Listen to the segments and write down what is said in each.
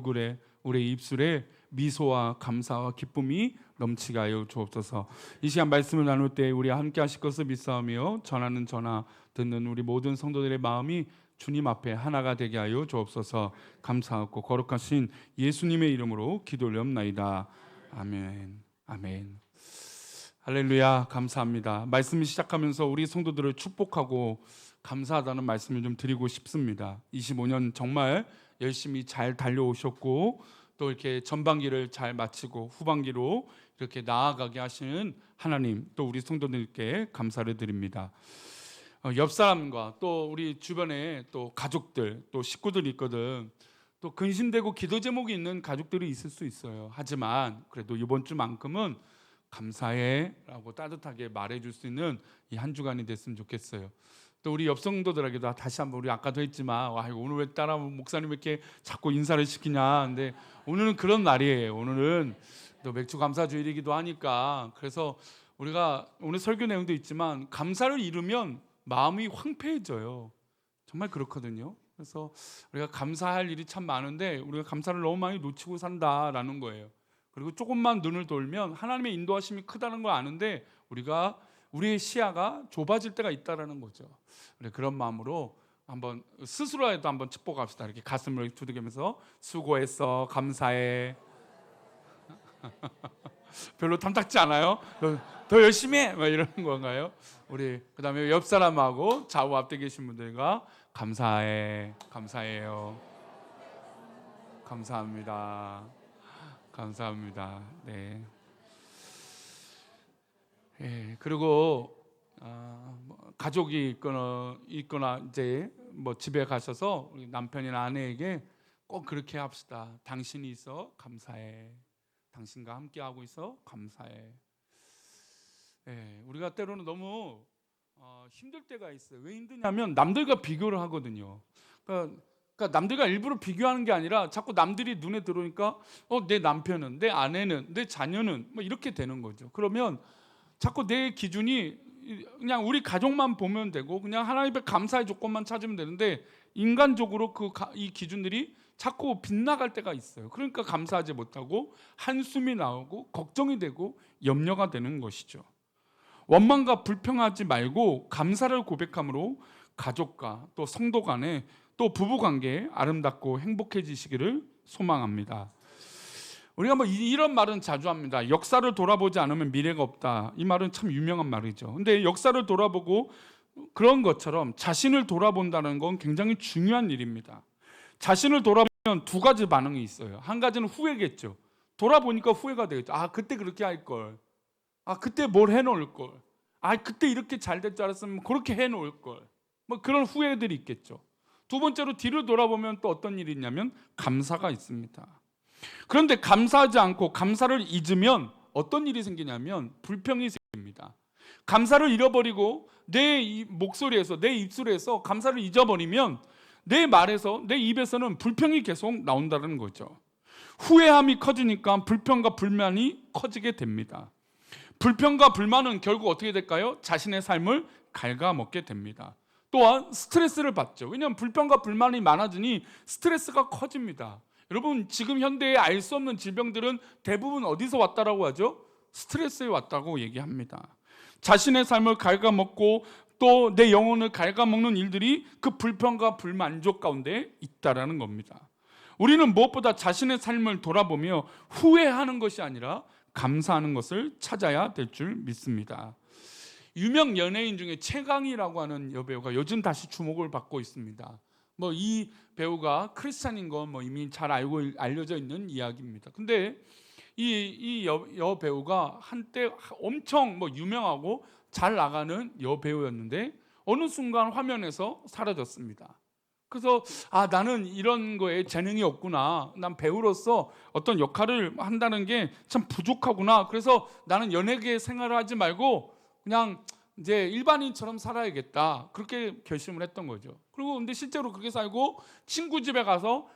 얼굴에, 우리의 입술에 미소와 감사와 기쁨이 넘치게 하여 주옵소서. 이 시간 말씀을 나눌 때 우리 함께 하실 것을 믿사오며 전하는 전하, 듣는 우리 모든 성도들의 마음이 주님 앞에 하나가 되게 하여 주옵소서. 감사하고 거룩하신 예수님의 이름으로 기도 올리옵나이다. 아멘. 아멘. 할렐루야. 감사합니다. 말씀을 시작하면서 우리 성도들을 축복하고 감사하다는 말씀을 좀 드리고 싶습니다. 25년 정말 열심히 잘 달려오셨고 또 이렇게 전반기를 잘 마치고 후반기로 이렇게 나아가게 하시는 하나님, 또 우리 성도들께 감사를 드립니다. 옆 사람과 또 우리 주변에 또 가족들, 또 식구들이 있거든. 또 근심되고 기도 제목이 있는 가족들이 있을 수 있어요. 하지만 그래도 이번 주만큼은 감사해 라고 따뜻하게 말해줄 수 있는 이 한 주간이 됐으면 좋겠어요. 또 우리 옆 성도들에게도 다시 한번, 우리 아까도 했지만 오늘 왜 따라 목사님 이렇게 자꾸 인사를 시키냐. 근데 오늘은 그런 날이에요. 오늘은 또 맥주 감사 주일이기도 하니까. 그래서 우리가 오늘 설교 내용도 있지만 감사를 잃으면 마음이 황폐해져요. 정말 그렇거든요. 그래서 우리가 감사할 일이 참 많은데 우리가 감사를 너무 많이 놓치고 산다라는 거예요. 그리고 조금만 눈을 돌면 하나님의 인도하심이 크다는 걸 아는데 우리의 시야가 좁아질 때가 있다라는 거죠. 그런 마음으로 한번 스스로라도 한번 축복합시다. 이렇게 가슴을 두들기면서 수고했어, 감사해. 별로 탐탁지 않아요? 더 열심히 해! 막 이러는 건가요? 우리 그다음에 옆 사람하고 좌우 앞에 계신 분들과 감사해, 감사해요, 감사합니다, 감사합니다. 네. 예, 그리고 가족이 있거나 이제 뭐 집에 가셔서 우리 남편이나 아내에게 꼭 그렇게 합시다. 당신이 있어 감사해. 당신과 함께 하고 있어 감사해. 예, 우리가 때로는 너무 힘들 때가 있어요. 왜 힘드냐면 남들과 비교를 하거든요. 그러니까 남들과 일부러 비교하는 게 아니라 자꾸 남들이 눈에 들어오니까 내 남편은, 내 아내는, 내 자녀는 뭐 이렇게 되는 거죠. 그러면 자꾸 내 기준이 그냥 우리 가족만 보면 되고 그냥 하나님의 감사의 조건만 찾으면 되는데 인간적으로 이 기준들이 자꾸 빗나갈 때가 있어요. 그러니까 감사하지 못하고 한숨이 나오고 걱정이 되고 염려가 되는 것이죠. 원망과 불평하지 말고 감사를 고백함으로 가족과 또 성도 간에 또 부부 관계에 아름답고 행복해지시기를 소망합니다. 우리가 뭐 이런 말은 자주 합니다. 역사를 돌아보지 않으면 미래가 없다. 이 말은 참 유명한 말이죠. 근데 역사를 돌아보고 그런 것처럼 자신을 돌아본다는 건 굉장히 중요한 일입니다. 자신을 돌아보면 두 가지 반응이 있어요. 한 가지는 후회겠죠. 돌아보니까 후회가 되겠죠. 그때 그렇게 할 걸. 그때 뭘 해놓을 걸. 그때 이렇게 잘 될 줄 알았으면 그렇게 해놓을 걸. 뭐 그런 후회들이 있겠죠. 두 번째로 뒤를 돌아보면 또 어떤 일이 있냐면 감사가 있습니다. 그런데 감사하지 않고 감사를 잊으면 어떤 일이 생기냐면 불평이 생깁니다. 감사를 잃어버리고 내 목소리에서, 내 입술에서 감사를 잊어버리면 내 말에서, 내 입에서는 불평이 계속 나온다는 거죠. 후회함이 커지니까 불평과 불만이 커지게 됩니다. 불평과 불만은 결국 어떻게 될까요? 자신의 삶을 갉아먹게 됩니다. 또한 스트레스를 받죠. 왜냐하면 불평과 불만이 많아지니 스트레스가 커집니다. 여러분, 지금 현대에 알 수 없는 질병들은 대부분 어디서 왔다라고 하죠? 스트레스에 왔다고 얘기합니다. 자신의 삶을 갉아먹고 또 내 영혼을 갉아먹는 일들이 그 불평과 불만족 가운데 있다라는 겁니다. 우리는 무엇보다 자신의 삶을 돌아보며 후회하는 것이 아니라 감사하는 것을 찾아야 될 줄 믿습니다. 유명 연예인 중에 최강희라고 하는 여배우가 요즘 다시 주목을 받고 있습니다. 이 배우가 크리스찬인 건 이미 잘 알려져 있는 이야기입니다. 근데 이 여배우가 한때 엄청 유명하고 잘 나가는 여배우였는데 어느 순간 화면에서 사라졌습니다. 그래서 나는 이런 거에 재능이 없구나. 난 배우로서 어떤 역할을 한다는 게 참 부족하구나. 그래서 나는 연예계 생활을 하지 말고 그냥 이제 일반인처럼 살아야겠다. 그렇게 결심을 했던 거죠. 그리고 근데 실제로 그렇게 살고 친구 집에 가서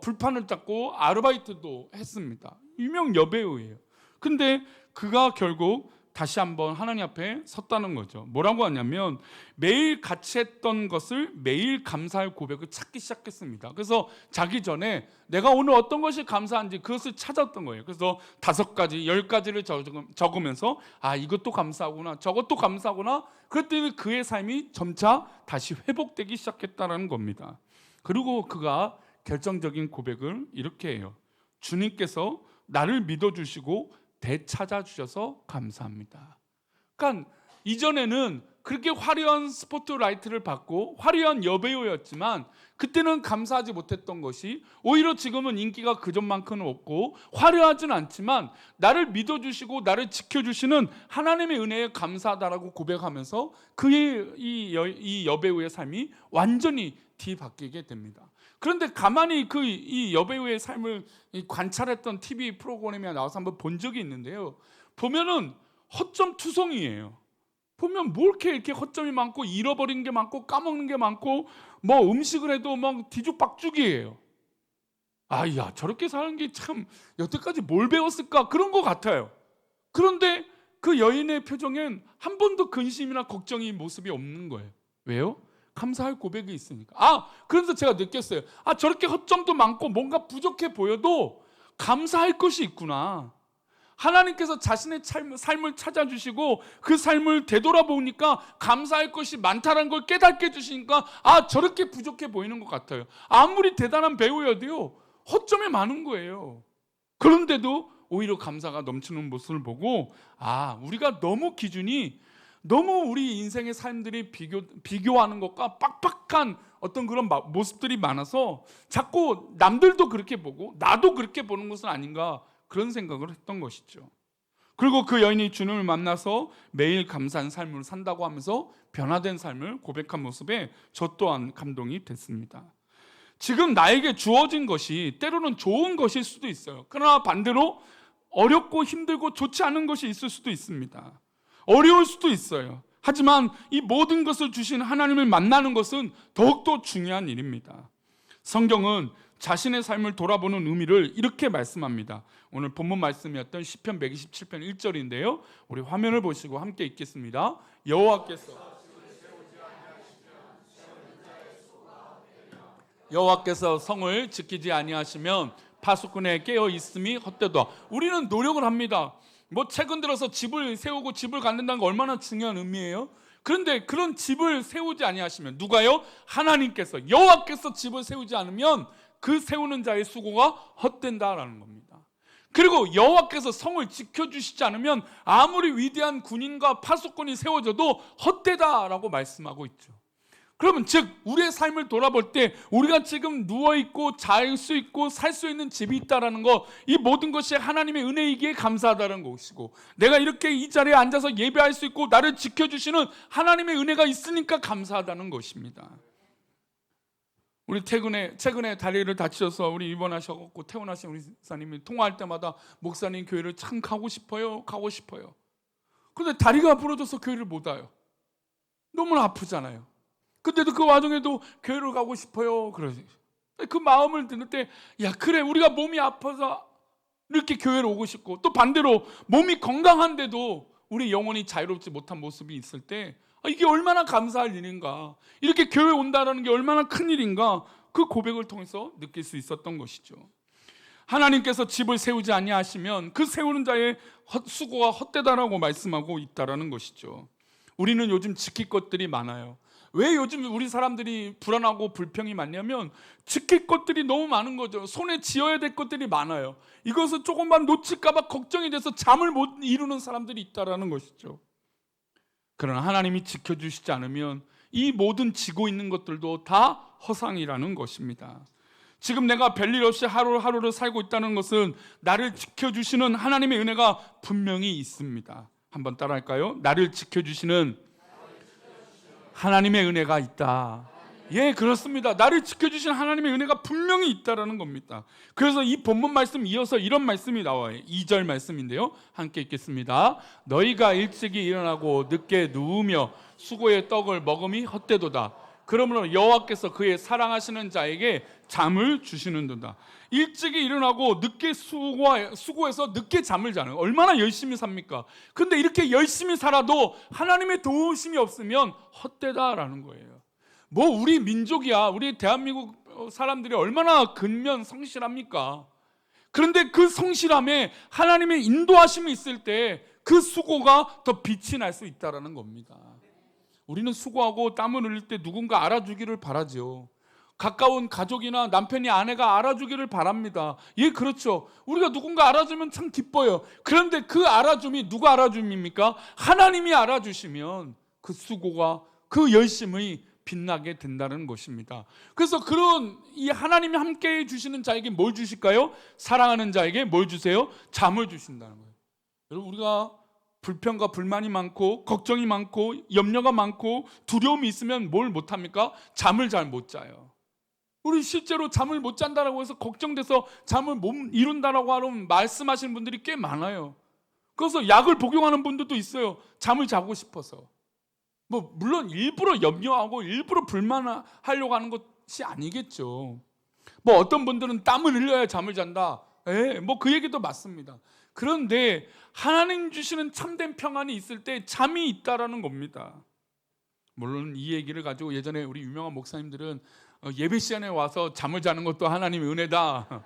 불판을 닦고 아르바이트도 했습니다. 유명 여배우예요. 근데 그가 결국 다시 한번 하나님 앞에 섰다는 거죠. 뭐라고 하냐면 매일 같이 했던 것을 매일 감사할 고백을 찾기 시작했습니다. 그래서 자기 전에 내가 오늘 어떤 것이 감사한지 그것을 찾았던 거예요. 그래서 5가지, 10가지를 적으면서 이것도 감사하구나, 저것도 감사하구나. 그랬더니 그의 삶이 점차 다시 회복되기 시작했다는 겁니다. 그리고 그가 결정적인 고백을 이렇게 해요. 주님께서 나를 믿어주시고 되찾아주셔서 감사합니다. 그러니까 이전에는 그렇게 화려한 스포트라이트를 받고 화려한 여배우였지만 그때는 감사하지 못했던 것이 오히려 지금은 인기가 그전만큼은 없고 화려하진 않지만 나를 믿어주시고 나를 지켜주시는 하나님의 은혜에 감사하다라고 고백하면서 그의 이 여배우의 삶이 완전히 뒤바뀌게 됩니다. 그런데 가만히 이 여배우의 삶을 관찰했던 TV 프로그램에 나와서 한번 본 적이 있는데요. 보면은 허점투성이에요. 보면 뭐 이렇게 허점이 많고 잃어버린 게 많고 까먹는 게 많고 뭐 음식을 해도 막 뒤죽박죽이에요. 야, 저렇게 사는 게 참 여태까지 뭘 배웠을까 그런 것 같아요. 그런데 그 여인의 표정엔 한 번도 근심이나 걱정이 모습이 없는 거예요. 왜요? 감사할 고백이 있으니까. 그래서 제가 느꼈어요. 저렇게 허점도 많고 뭔가 부족해 보여도 감사할 것이 있구나. 하나님께서 자신의 삶을 찾아주시고 그 삶을 되돌아보니까 감사할 것이 많다는 걸 깨닫게 해주시니까 저렇게 부족해 보이는 것 같아요. 아무리 대단한 배우여도요 허점이 많은 거예요. 그런데도 오히려 감사가 넘치는 모습을 보고 우리가 너무 기준이 너무 우리 인생의 삶들이 비교하는 것과 빡빡한 어떤 그런 모습들이 많아서 자꾸 남들도 그렇게 보고 나도 그렇게 보는 것은 아닌가 그런 생각을 했던 것이죠. 그리고 그 여인이 주님을 만나서 매일 감사한 삶을 산다고 하면서 변화된 삶을 고백한 모습에 저 또한 감동이 됐습니다. 지금 나에게 주어진 것이 때로는 좋은 것일 수도 있어요. 그러나 반대로 어렵고 힘들고 좋지 않은 것이 있을 수도 있습니다. 어려울 수도 있어요. 하지만 이 모든 것을 주신 하나님을 만나는 것은 더욱더 중요한 일입니다. 성경은 자신의 삶을 돌아보는 의미를 이렇게 말씀합니다. 오늘 본문 말씀이었던 시편 127편 1절인데요. 우리 화면을 보시고 함께 읽겠습니다. 여호와께서 성을 지키지 아니하시면 파수꾼에 깨어 있음이 헛되도다. 우리는 노력을 합니다. 최근 들어서 집을 세우고 집을 갖는다는 거 얼마나 중요한 의미예요? 그런데 그런 집을 세우지 아니하시면 누가요? 하나님께서 여호와께서 집을 세우지 않으면 그 세우는 자의 수고가 헛된다라는 겁니다. 그리고 여호와께서 성을 지켜주시지 않으면 아무리 위대한 군인과 파수꾼이 세워져도 헛되다라고 말씀하고 있죠. 그러면 즉 우리의 삶을 돌아볼 때 우리가 지금 누워있고 잘 수 있고 살 수 있는 집이 있다는 것, 이 모든 것이 하나님의 은혜이기에 감사하다는 것이고 내가 이렇게 이 자리에 앉아서 예배할 수 있고 나를 지켜주시는 하나님의 은혜가 있으니까 감사하다는 것입니다. 우리 최근에 다리를 다치셔서 우리 입원하셔서 퇴원하신 우리 목사님이 통화할 때마다 목사님 교회를 참 가고 싶어요. 그런데 다리가 부러져서 교회를 못 와요. 너무 아프잖아요. 근데도 그 와중에도 교회를 가고 싶어요. 그러지. 그 마음을 듣는 때, 그래, 우리가 몸이 아파서 이렇게 교회를 오고 싶고, 또 반대로 몸이 건강한데도 우리 영혼이 자유롭지 못한 모습이 있을 때, 이게 얼마나 감사할 일인가, 이렇게 교회 온다는 게 얼마나 큰 일인가, 그 고백을 통해서 느낄 수 있었던 것이죠. 하나님께서 집을 세우지 아니하시면 그 세우는 자의 수고가 헛되다라고 말씀하고 있다라는 것이죠. 우리는 요즘 지킬 것들이 많아요. 왜 요즘 우리 사람들이 불안하고 불평이 많냐면 지킬 것들이 너무 많은 거죠. 손에 쥐어야 될 것들이 많아요. 이것을 조금만 놓칠까 봐 걱정이 돼서 잠을 못 이루는 사람들이 있다라는 것이죠. 그러나 하나님이 지켜주시지 않으면 이 모든 지고 있는 것들도 다 허상이라는 것입니다. 지금 내가 별일 없이 하루하루를 살고 있다는 것은 나를 지켜주시는 하나님의 은혜가 분명히 있습니다. 한번 따라할까요? 나를 지켜주시는 하나님의 은혜가 있다. 그렇습니다. 나를 지켜주시는 하나님의 은혜가 분명히 있다라는 겁니다. 그래서 이 본문 말씀 이어서 이런 말씀이 나와요. 2절 말씀인데요. 함께 읽겠습니다. 너희가 일찍이 일어나고 늦게 누우며 수고의 떡을 먹음이 헛되도다. 그러므로 여호와께서 그의 사랑하시는 자에게 잠을 주시는도다. 일찍이 일어나고 늦게 수고해서 늦게 잠을 자는, 얼마나 열심히 삽니까? 근데 이렇게 열심히 살아도 하나님의 도우심이 없으면 헛되다라는 거예요. 뭐 우리 민족이야, 우리 대한민국 사람들이 얼마나 근면 성실합니까? 그런데 그 성실함에 하나님의 인도하심이 있을 때 그 수고가 더 빛이 날 수 있다는 겁니다. 우리는 수고하고 땀을 흘릴 때 누군가 알아주기를 바라죠. 가까운 가족이나 남편이 아내가 알아주기를 바랍니다. 예, 그렇죠. 우리가 누군가 알아주면 참 기뻐요. 그런데 그 알아줌이 누가 알아줌입니까? 하나님이 알아주시면 그 수고가, 그 열심이 빛나게 된다는 것입니다. 그래서 그런 이 하나님이 함께 해주시는 자에게 뭘 주실까요? 사랑하는 자에게 뭘 주세요? 잠을 주신다는 거예요. 여러분, 우리가 불평과 불만이 많고 걱정이 많고 염려가 많고 두려움이 있으면 뭘 못합니까? 잠을 잘 못 자요. 우리 실제로 잠을 못 잔다라고 해서 걱정돼서 잠을 못 이룬다라고 하는 말씀하시는 분들이 꽤 많아요. 그래서 약을 복용하는 분들도 있어요. 잠을 자고 싶어서. 뭐 물론 일부러 염려하고 일부러 불만하려고 하는 것이 아니겠죠. 뭐 어떤 분들은 땀을 흘려야 잠을 잔다. 뭐 그 얘기도 맞습니다. 그런데 하나님 주시는 참된 평안이 있을 때 잠이 있다라는 겁니다. 물론 이 얘기를 가지고 예전에 우리 유명한 목사님들은 예배 시간에 와서 잠을 자는 것도 하나님의 은혜다.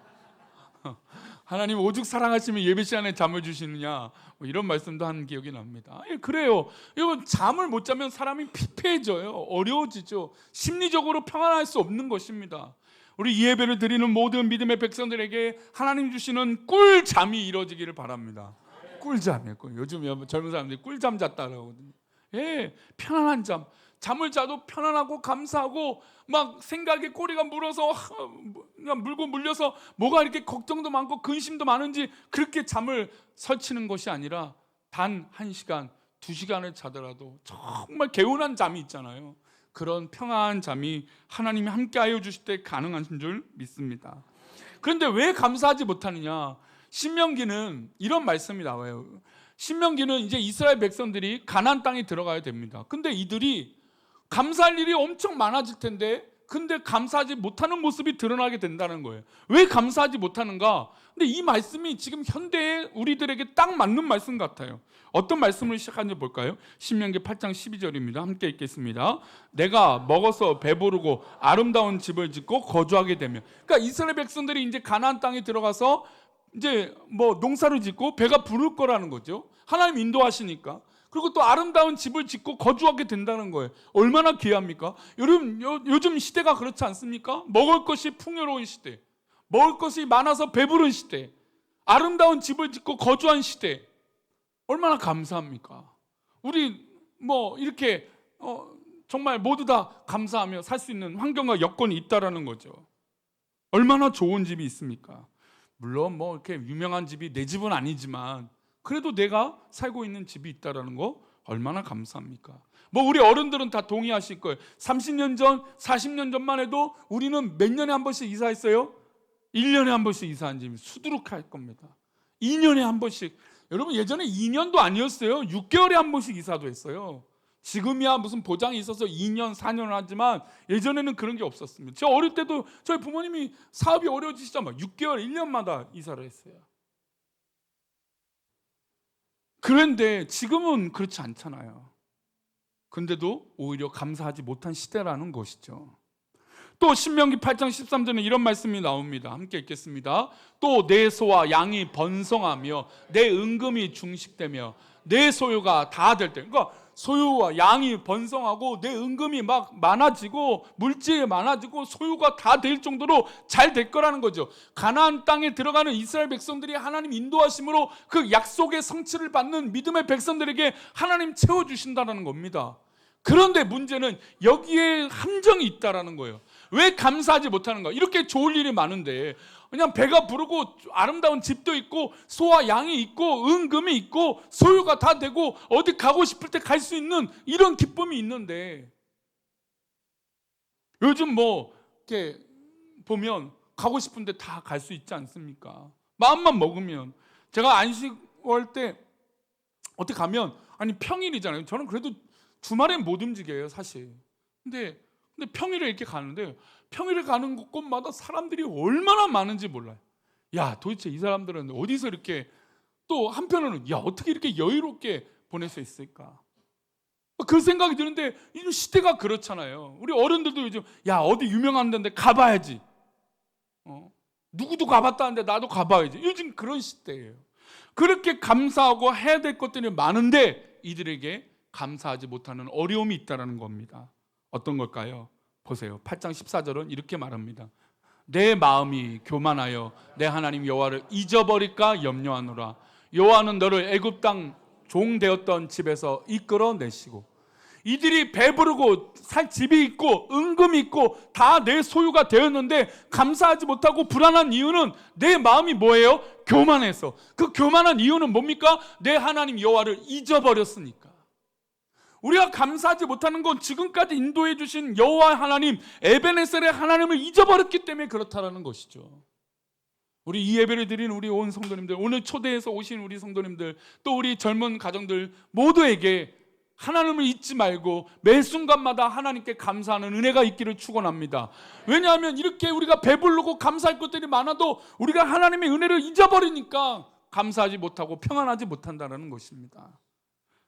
하나님 오죽 사랑하시면 예배 시간에 잠을 주시느냐, 뭐 이런 말씀도 하는 기억이 납니다. 그래요. 여러분, 잠을 못 자면 사람이 피폐해져요. 어려워지죠. 심리적으로 평안할 수 없는 것입니다. 우리 이 예배를 드리는 모든 믿음의 백성들에게 하나님 주시는 꿀잠이 이루어지기를 바랍니다. 꿀잠이에요. 요즘 젊은 사람들이 꿀잠 잤다고 하거든요. 편안한 잠. 잠을 자도 편안하고 감사하고 막 생각에 꼬리가 물어서 그냥 물고 물려서 뭐가 이렇게 걱정도 많고 근심도 많은지 그렇게 잠을 설치는 것이 아니라 단 1시간, 2시간을 자더라도 정말 개운한 잠이 있잖아요. 그런 평안한 잠이 하나님이 함께하여 주실 때 가능한 줄 믿습니다. 그런데 왜 감사하지 못하느냐? 신명기는 이런 말씀이 나와요. 신명기는 이제 이스라엘 백성들이 가나안 땅에 들어가야 됩니다. 근데 이들이 감사할 일이 엄청 많아질 텐데 근데 감사하지 못하는 모습이 드러나게 된다는 거예요. 왜 감사하지 못하는가? 근데 이 말씀이 지금 현대의 우리들에게 딱 맞는 말씀 같아요. 어떤 말씀을 시작하는지 볼까요? 신명기 8장 12절입니다. 함께 읽겠습니다. 내가 먹어서 배부르고 아름다운 집을 짓고 거주하게 되면, 그러니까 이스라엘 백성들이 이제 가나안 땅에 들어가서 이제 뭐 농사를 짓고 배가 부를 거라는 거죠. 하나님 인도하시니까. 그리고 또 아름다운 집을 짓고 거주하게 된다는 거예요. 얼마나 귀합니까? 여러분, 요즘 시대가 그렇지 않습니까? 먹을 것이 풍요로운 시대, 먹을 것이 많아서 배부른 시대, 아름다운 집을 짓고 거주한 시대. 얼마나 감사합니까? 우리 뭐 이렇게 정말 모두 다 감사하며 살 수 있는 환경과 여건이 있다라는 거죠. 얼마나 좋은 집이 있습니까? 물론 뭐 이렇게 유명한 집이 내 집은 아니지만 그래도 내가 살고 있는 집이 있다라는 거 얼마나 감사합니까? 뭐 우리 어른들은 다 동의하실 거예요. 30년 전, 40년 전만 해도 우리는 몇 년에 한 번씩 이사했어요? 1년에 한 번씩 이사한 집이 수두룩할 겁니다. 2년에 한 번씩. 여러분, 예전에 2년도 아니었어요. 6개월에 한 번씩 이사도 했어요. 지금이야 무슨 보장이 있어서 2년, 4년을 하지만 예전에는 그런 게 없었습니다. 저 어릴 때도 저희 부모님이 사업이 어려워지시자마자 6개월, 1년마다 이사를 했어요. 그런데 지금은 그렇지 않잖아요. 근데도 오히려 감사하지 못한 시대라는 것이죠. 또 신명기 8장 13절에 이런 말씀이 나옵니다. 함께 읽겠습니다. 또 내 소와 양이 번성하며 내 은금이 중식되며 내 소유가 다 될 때, 그러니까 소유와 양이 번성하고 내 은금이 막 많아지고 물질이 많아지고 소유가 다 될 정도로 잘 될 거라는 거죠. 가나안 땅에 들어가는 이스라엘 백성들이 하나님 인도하심으로 그 약속의 성취를 받는 믿음의 백성들에게 하나님 채워주신다는 겁니다. 그런데 문제는 여기에 함정이 있다라는 거예요. 왜 감사하지 못하는가? 이렇게 좋을 일이 많은데 그냥 배가 부르고 아름다운 집도 있고 소와 양이 있고 은금이 있고 소유가 다 되고 어디 가고 싶을 때 갈 수 있는 이런 기쁨이 있는데, 요즘 뭐 이렇게 보면 가고 싶은데 다 갈 수 있지 않습니까? 마음만 먹으면. 제가 안식월 때 어떻게 가면, 아니 평일이잖아요. 저는 그래도 주말엔 못 움직여요, 사실. 근데 근데 평일에 이렇게 가는데 평일에 가는 곳마다 사람들이 얼마나 많은지 몰라요. 야, 도대체 이 사람들은 어디서 이렇게, 또 한편으로는 야, 어떻게 이렇게 여유롭게 보낼 수 있을까? 그 생각이 드는데 요즘 시대가 그렇잖아요. 우리 어른들도 요즘 야, 어디 유명한 데인데 가봐야지. 누구도 가봤다는데 나도 가봐야지. 요즘 그런 시대예요. 그렇게 감사하고 해야 될 것들이 많은데 이들에게 감사하지 못하는 어려움이 있다는 겁니다. 어떤 걸까요? 보세요. 8장 14절은 이렇게 말합니다. 내 마음이 교만하여 내 하나님 여호와를 잊어버릴까 염려하노라. 여호와는 너를 애굽 땅 종 되었던 집에서 이끌어내시고. 이들이 배부르고 살 집이 있고 은금이 있고 다 내 소유가 되었는데 감사하지 못하고 불안한 이유는 내 마음이 뭐예요? 교만해서. 그 교만한 이유는 뭡니까? 내 하나님 여호와를 잊어버렸으니까. 우리가 감사하지 못하는 건 지금까지 인도해 주신 여호와 하나님, 에베네셀의 하나님을 잊어버렸기 때문에 그렇다라는 것이죠. 우리 이 예배를 드린 우리 온 성도님들, 오늘 초대해서 오신 우리 성도님들, 또 우리 젊은 가정들 모두에게 하나님을 잊지 말고 매 순간마다 하나님께 감사하는 은혜가 있기를 축원합니다. 왜냐하면 이렇게 우리가 배부르고 감사할 것들이 많아도 우리가 하나님의 은혜를 잊어버리니까 감사하지 못하고 평안하지 못한다는 것입니다.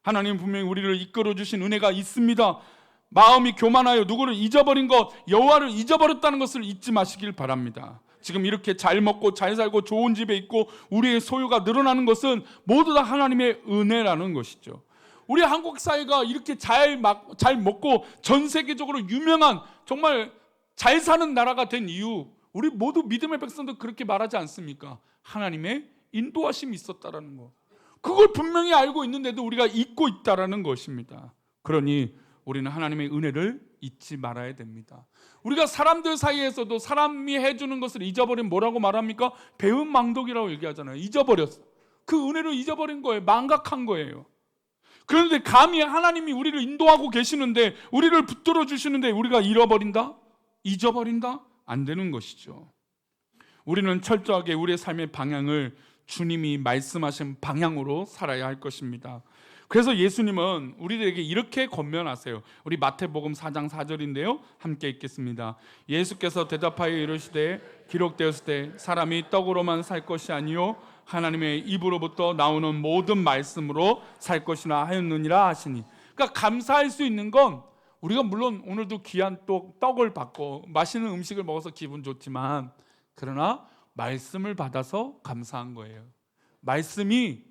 하나님 분명히 우리를 이끌어 주신 은혜가 있습니다. 마음이 교만하여 누구를 잊어버린 것, 여호와를 잊어버렸다는 것을 잊지 마시길 바랍니다. 지금 이렇게 잘 먹고 잘 살고 좋은 집에 있고 우리의 소유가 늘어나는 것은 모두 다 하나님의 은혜라는 것이죠. 우리 한국 사회가 이렇게 잘 먹고 전 세계적으로 유명한 정말 잘 사는 나라가 된 이유, 우리 모두 믿음의 백성도 그렇게 말하지 않습니까? 하나님의 인도하심이 있었다라는 거. 그걸 분명히 알고 있는데도 우리가 잊고 있다라는 것입니다. 그러니 우리는 하나님의 은혜를 잊지 말아야 됩니다. 우리가 사람들 사이에서도 사람이 해주는 것을 잊어버리면 뭐라고 말합니까? 배은망덕이라고 얘기하잖아요. 잊어버렸어. 그 은혜를 잊어버린 거예요. 망각한 거예요. 그런데 감히 하나님이 우리를 인도하고 계시는데, 우리를 붙들어 주시는데 우리가 잃어버린다? 잊어버린다? 안 되는 것이죠. 우리는 철저하게 우리의 삶의 방향을 주님이 말씀하신 방향으로 살아야 할 것입니다. 그래서 예수님은 우리들에게 이렇게 권면하세요. 우리 마태복음 4장 4절인데요, 함께 읽겠습니다. 예수께서 대답하여 이르시되 기록되었을 때 사람이 떡으로만 살 것이 아니요 하나님의 입으로부터 나오는 모든 말씀으로 살 것이나 하였느니라 하시니. 그러니까 감사할 수 있는 건, 우리가 물론 오늘도 귀한 떡을 받고 맛있는 음식을 먹어서 기분 좋지만, 그러나 말씀을 받아서 감사한 거예요. 말씀이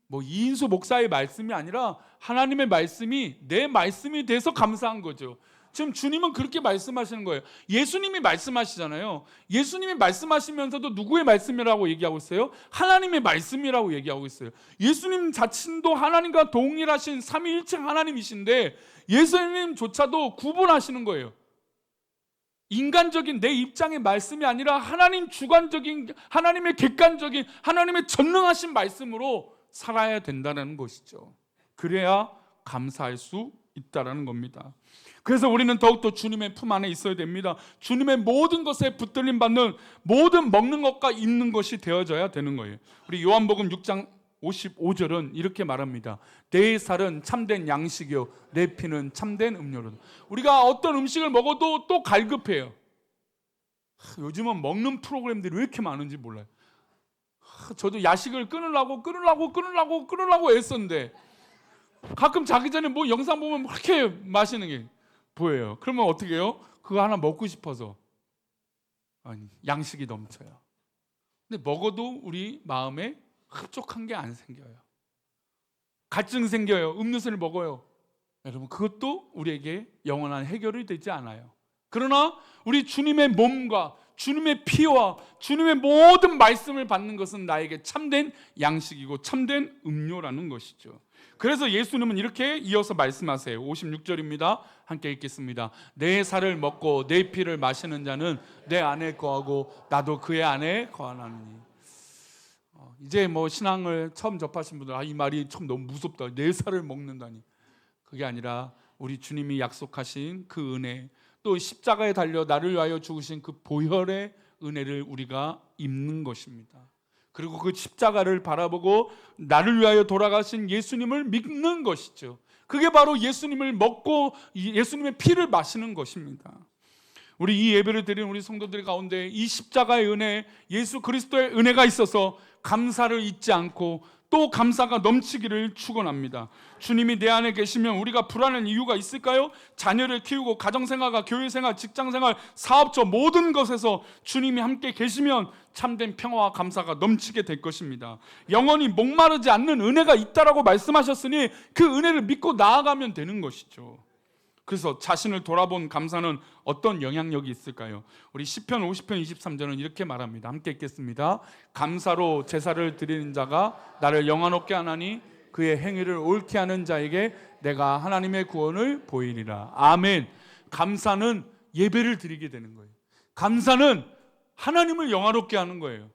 뭐 이인수 목사의 말씀이 아니라 하나님의 말씀이 내 말씀이 돼서 감사한 거죠. 지금 주님은 그렇게 말씀하시는 거예요. 예수님이 말씀하시잖아요. 예수님이 말씀하시면서도 누구의 말씀이라고 얘기하고 있어요? 하나님의 말씀이라고 얘기하고 있어요. 예수님 자신도 하나님과 동일하신 삼위일체 하나님이신데 예수님조차도 구분하시는 거예요. 인간적인 내 입장의 말씀이 아니라 하나님 주관적인, 하나님의 객관적인, 하나님의 전능하신 말씀으로 살아야 된다는 것이죠. 그래야 감사할 수 있다는 겁니다. 그래서 우리는 더욱더 주님의 품 안에 있어야 됩니다. 주님의 모든 것에 붙들림 받는, 모든 먹는 것과 입는 것이 되어져야 되는 거예요. 우리 요한복음 6장 55절은 이렇게 말합니다. 내 살은 참된 양식이요 내 피는 참된 음료로다. 우리가 어떤 음식을 먹어도 또 갈급해요. 요즘은 먹는 프로그램들이 왜 이렇게 많은지 몰라요. 저도 야식을 끊으려고 애썼는데 가끔 자기 전에 뭐 영상 보면 그렇게 마시는 게 보여요. 그러면 어떻게 해요? 그거 하나 먹고 싶어서 양식이 넘쳐요. 근데 먹어도 우리 마음에 흡족한 게 안 생겨요. 갈증 생겨요. 음료수를 먹어요. 여러분, 그것도 우리에게 영원한 해결이 되지 않아요. 그러나 우리 주님의 몸과 주님의 피와 주님의 모든 말씀을 받는 것은 나에게 참된 양식이고 참된 음료라는 것이죠. 그래서 예수님은 이렇게 이어서 말씀하세요. 56절입니다. 함께 읽겠습니다. 내 살을 먹고 내 피를 마시는 자는 내 안에 거하고 나도 그의 안에 거하나니. 이제 뭐 신앙을 처음 접하신 분들, 이 말이 참 너무 무섭다. 내 살을 먹는다니. 그게 아니라 우리 주님이 약속하신 그 은혜, 또 십자가에 달려 나를 위하여 죽으신 그 보혈의 은혜를 우리가 입는 것입니다. 그리고 그 십자가를 바라보고 나를 위하여 돌아가신 예수님을 믿는 것이죠. 그게 바로 예수님을 먹고 예수님의 피를 마시는 것입니다. 우리 이 예배를 드리는 우리 성도들 가운데 이 십자가의 은혜, 예수 그리스도의 은혜가 있어서 감사를 잊지 않고 또 감사가 넘치기를 축원합니다. 주님이 내 안에 계시면 우리가 불안한 이유가 있을까요? 자녀를 키우고 가정생활과 교회생활, 직장생활, 사업처 모든 것에서 주님이 함께 계시면 참된 평화와 감사가 넘치게 될 것입니다. 영원히 목마르지 않는 은혜가 있다라고 말씀하셨으니 그 은혜를 믿고 나아가면 되는 것이죠. 그래서 자신을 돌아본 감사는 어떤 영향력이 있을까요? 우리 시편 50편 23절은 이렇게 말합니다. 함께 읽겠습니다. 감사로 제사를 드리는 자가 나를 영화롭게 하나니 그의 행위를 옳게 하는 자에게 내가 하나님의 구원을 보이리라. 아멘. 감사는 예배를 드리게 되는 거예요. 감사는 하나님을 영화롭게 하는 거예요.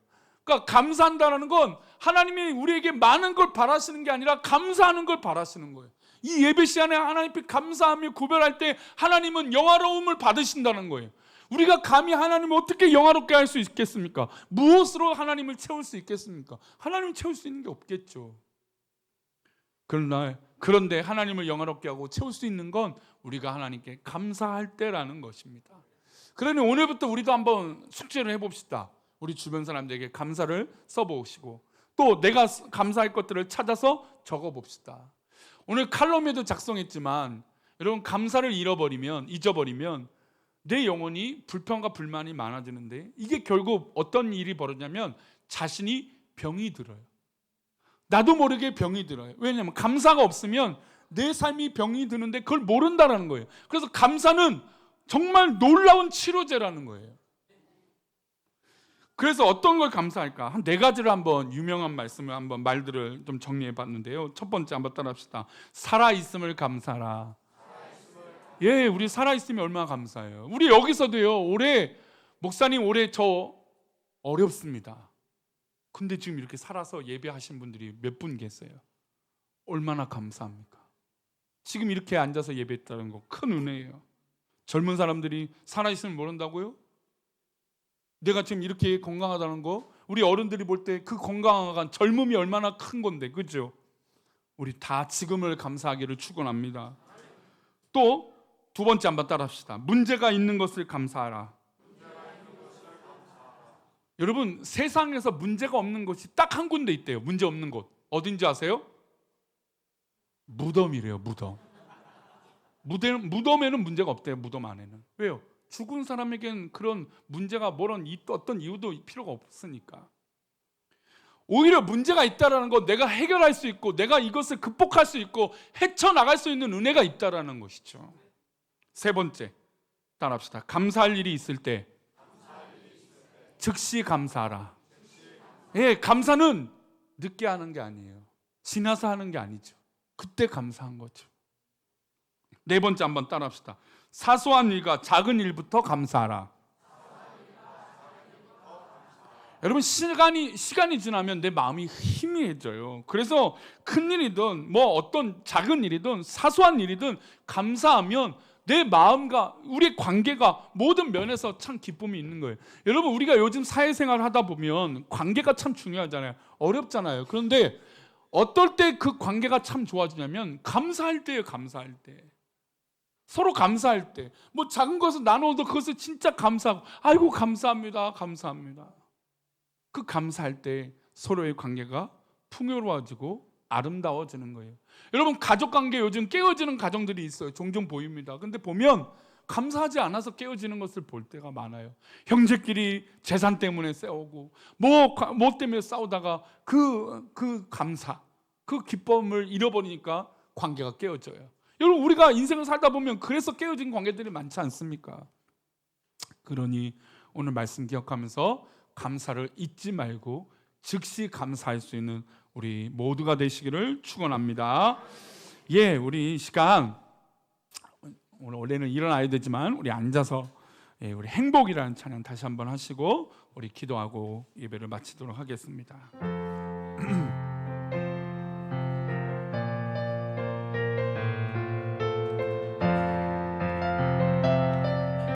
그러니까 감사한다는 건 하나님이 우리에게 많은 걸 바라시는 게 아니라 감사하는 걸 바라시는 거예요. 이 예배 시간에 하나님께 감사하며 구별할 때 하나님은 영화로움을 받으신다는 거예요. 우리가 감히 하나님을 어떻게 영화롭게 할 수 있겠습니까? 무엇으로 하나님을 채울 수 있겠습니까? 하나님을 채울 수 있는 게 없겠죠. 그런데 하나님을 영화롭게 하고 채울 수 있는 건 우리가 하나님께 감사할 때라는 것입니다. 그러니 오늘부터 우리도 한번 숙제를 해봅시다. 우리 주변 사람들에게 감사를 써보시고 또 내가 감사할 것들을 찾아서 적어봅시다. 오늘 칼럼에도 작성했지만 여러분 감사를 잊어버리면 내 영혼이 불평과 불만이 많아지는데 이게 결국 어떤 일이 벌어지냐면 자신이 병이 들어요. 나도 모르게 병이 들어요. 왜냐하면 감사가 없으면 내 삶이 병이 드는데 그걸 모른다는 거예요. 그래서 감사는 정말 놀라운 치료제라는 거예요. 그래서 어떤 걸 감사할까? 한 네 가지를 한번 유명한 말들을 좀 정리해 봤는데요. 첫 번째 한번 따라합시다. 살아있음을 감사하라. 예, 우리 살아있으면 얼마나 감사해요. 우리 여기서도요, 목사님 올해 저 어렵습니다. 근데 지금 이렇게 살아서 예배하신 분들이 몇 분 계세요. 얼마나 감사합니까? 지금 이렇게 앉아서 예배했다는 거 큰 은혜예요. 젊은 사람들이 살아있으면 모른다고요? 내가 지금 이렇게 건강하다는 거, 우리 어른들이 볼 때 그 건강한 젊음이 얼마나 큰 건데, 그죠? 우리 다 지금을 감사하기를 축원합니다. 또 두 번째 한번 따라합시다. 문제가 있는 것을 감사하라. 여러분, 세상에서 문제가 없는 곳이 딱 한 군데 있대요. 문제 없는 곳. 어딘지 아세요? 무덤이래요. 무덤에는 문제가 없대요. 무덤 안에는. 왜요? 죽은 사람에겐 그런 문제가 어떤 이유도 필요가 없으니까. 오히려 문제가 있다라는 건 내가 해결할 수 있고 내가 이것을 극복할 수 있고 헤쳐나갈 수 있는 은혜가 있다라는 것이죠. 세 번째 따라합시다. 감사할 일이 있을 때 즉시 감사하라. 예, 감사는 늦게 하는 게 아니에요. 지나서 하는 게 아니죠. 그때 감사한 거죠. 네 번째 한번 따라합시다. 사소한 일과 작은 일부터 감사하라. 여러분, 시간이 지나면 내 마음이 희미해져요. 그래서 큰 일이든 어떤 작은 일이든 사소한 일이든 감사하면 내 마음과 우리의 관계가 모든 면에서 참 기쁨이 있는 거예요. 여러분, 우리가 요즘 사회생활을 하다 보면 관계가 참 중요하잖아요. 어렵잖아요. 그런데 어떨 때 그 관계가 참 좋아지냐면 감사할 때예요. 감사할 때. 서로 감사할 때, 작은 것을 나눠도 그것을 진짜 감사하고, 아이고 감사합니다, 감사합니다. 그 감사할 때 서로의 관계가 풍요로워지고 아름다워지는 거예요. 여러분, 가족 관계 요즘 깨어지는 가정들이 있어요. 종종 보입니다. 근데 보면 감사하지 않아서 깨어지는 것을 볼 때가 많아요. 형제끼리 재산 때문에 싸우고, 뭐 때문에 싸우다가 그 감사, 그 기쁨을 잃어버리니까 관계가 깨어져요. 여러분, 우리가 인생을 살다 보면 그래서 깨어진 관계들이 많지 않습니까? 그러니 오늘 말씀 기억하면서 감사를 잊지 말고 즉시 감사할 수 있는 우리 모두가 되시기를 축원합니다. 예, 우리 이 시간 원래는 일어나야 되지만 우리 앉아서 우리 행복이라는 찬양 다시 한번 하시고 우리 기도하고 예배를 마치도록 하겠습니다.